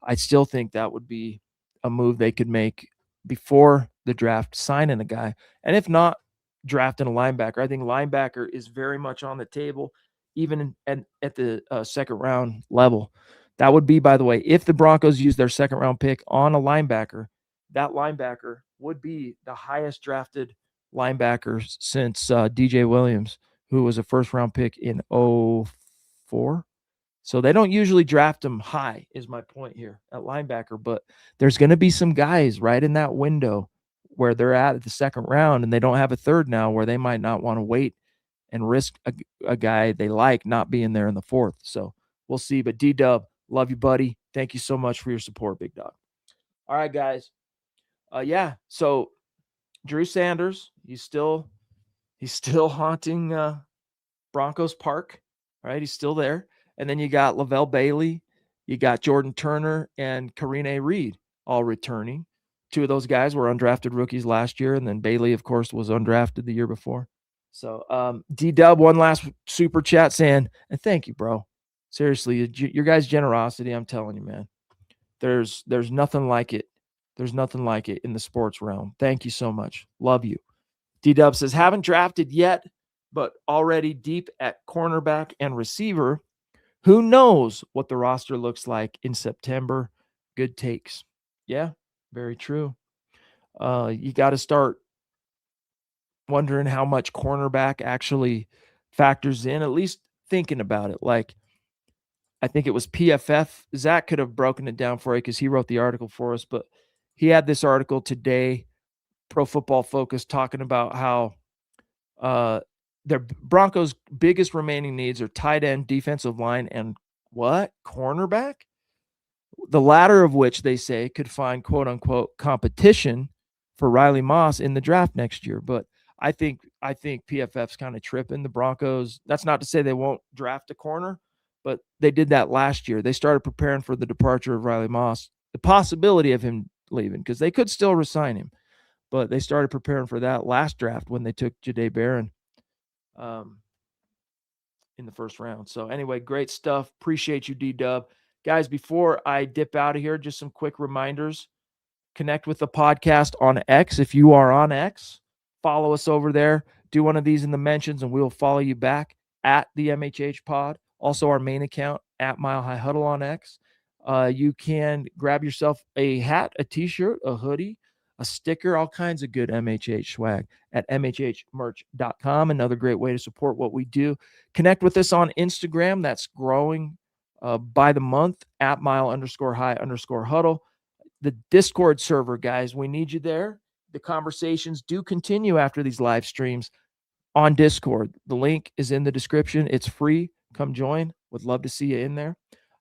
I still think that would be a move they could make before the draft, signing a guy. And if not, drafting a linebacker. I think linebacker is very much on the table, even at the second round level. That would be, by the way, if the Broncos use their second round pick on a linebacker, that linebacker would be the highest drafted linebacker since DJ Williams, who was a first round pick in 2004. So they don't usually draft them high, is my point here at linebacker. But there's going to be some guys right in that window where they're at the second round and they don't have a third now, where they might not want to wait and risk a guy they like not being there in the fourth. So we'll see. But D-Dub, love you, buddy. Thank you so much for your support, big dog. All right, guys. So Drew Sanders, he's still haunting Broncos Park, right? He's still there. And then you got Lavelle Bailey, you got Jordan Turner, and Karine Reed all returning. Two of those guys were undrafted rookies last year, and then Bailey, of course, was undrafted the year before. So D-Dub, one last super chat saying, and thank you, bro. Seriously, your guys' generosity, I'm telling you, man. There's nothing like it. There's nothing like it in the sports realm. Thank you so much. Love you. D-Dub says, haven't drafted yet, but already deep at cornerback and receiver. Who knows what the roster looks like in September? Good takes. Yeah, very true. You got to start wondering how much cornerback actually factors in, at least thinking about it. Like, I think it was PFF. Zach could have broken it down for you because he wrote the article for us, but he had this article today, Pro Football Focus, talking about how their Broncos' biggest remaining needs are tight end, defensive line, and cornerback? The latter of which they say could find quote unquote competition for Riley Moss in the draft next year. But I think PFF's kind of tripping. The Broncos, that's not to say they won't draft a corner, but they did that last year. They started preparing for the departure of Riley Moss, the possibility of him leaving, because they could still resign him. But they started preparing for that last draft when they took Jahdae Barron in the first round. So anyway, great stuff. Appreciate you, D-Dub. Guys, before I dip out of here, just some quick reminders. Connect with the podcast on X. If you are on X, follow us over there. Do one of these in the mentions, and we'll follow you back at the MHH pod. Also, our main account at Mile High Huddle on X. You can grab yourself a hat, a t-shirt, a hoodie, a sticker, all kinds of good MHH swag at mhhmerch.com. Another great way to support what we do. Connect with us on Instagram. That's growing by the month at mile_high_huddle. The Discord server, guys, we need you there. The conversations do continue after these live streams on Discord. The link is in the description. It's free. Come join. Would love to see you in there.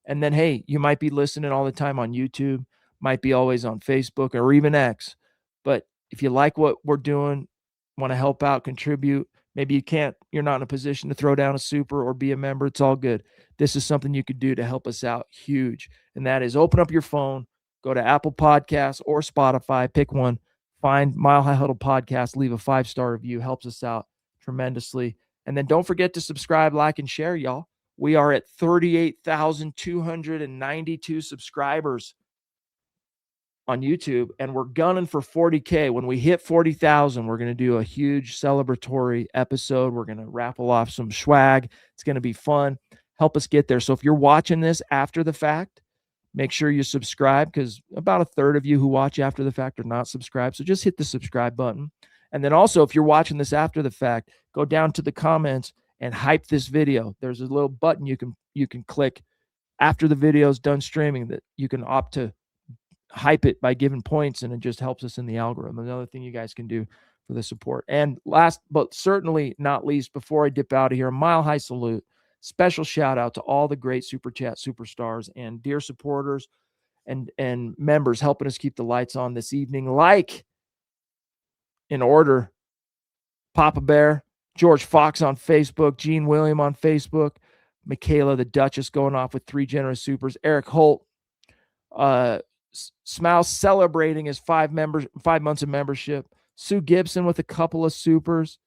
And then, hey, you might be listening all the time on YouTube, might be always on Facebook or even X. But if you like what we're doing, want to help out, contribute, maybe you're not in a position to throw down a super or be a member, it's all good. This is something you could do to help us out huge. And that is open up your phone, go to Apple Podcasts or Spotify, pick one, find Mile High Huddle Podcast, leave a 5-star review, helps us out tremendously. And then don't forget to subscribe, like, and share, y'all. We are at 38,292 subscribers on YouTube, and we're gunning for 40K. When we hit 40,000, we're going to do a huge celebratory episode. We're going to raffle off some swag. It's going to be fun. Help us get there. So if you're watching this after the fact, make sure you subscribe, because about a third of you who watch after the fact are not subscribed. So just hit the subscribe button. And then also, if you're watching this after the fact, go down to the comments and hype this video. There's a little button you can click after the video is done streaming that you can opt to hype it by giving points, and it just helps us in the algorithm. Another thing you guys can do for the support. And last but certainly not least, before I dip out of here, a Mile High salute. Special shout out to all the great Super Chat superstars and dear supporters and members helping us keep the lights on this evening, like, in order, Papa Bear, George Fox on Facebook, Gene William on Facebook, Michaela the Duchess going off with 3 generous supers, Eric Holt, Smouse celebrating his 5 months of membership, Sue Gibson with a couple of supers,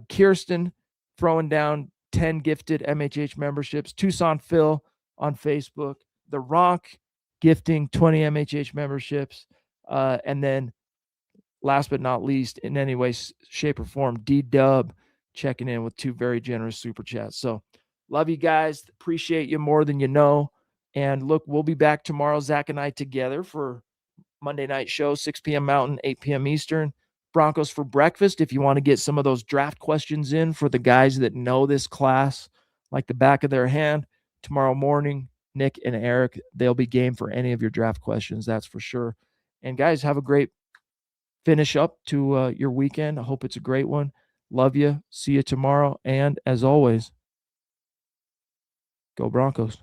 Kirsten throwing down 10 gifted MHH memberships, Tucson Phil on Facebook, The Ronk gifting 20 MHH memberships, and then last but not least, in any way, shape, or form, D-Dub checking in with 2 very generous super chats. So love you guys. Appreciate you more than you know. And look, we'll be back tomorrow, Zach and I together for Monday night show, 6 p.m. Mountain, 8 p.m. Eastern. Broncos for breakfast. If you want to get some of those draft questions in for the guys that know this class like the back of their hand, tomorrow morning, Nick and Eric, they'll be game for any of your draft questions, that's for sure. And guys, have a great finish up to your weekend. I hope it's a great one. Love you. See you tomorrow. And as always, go Broncos.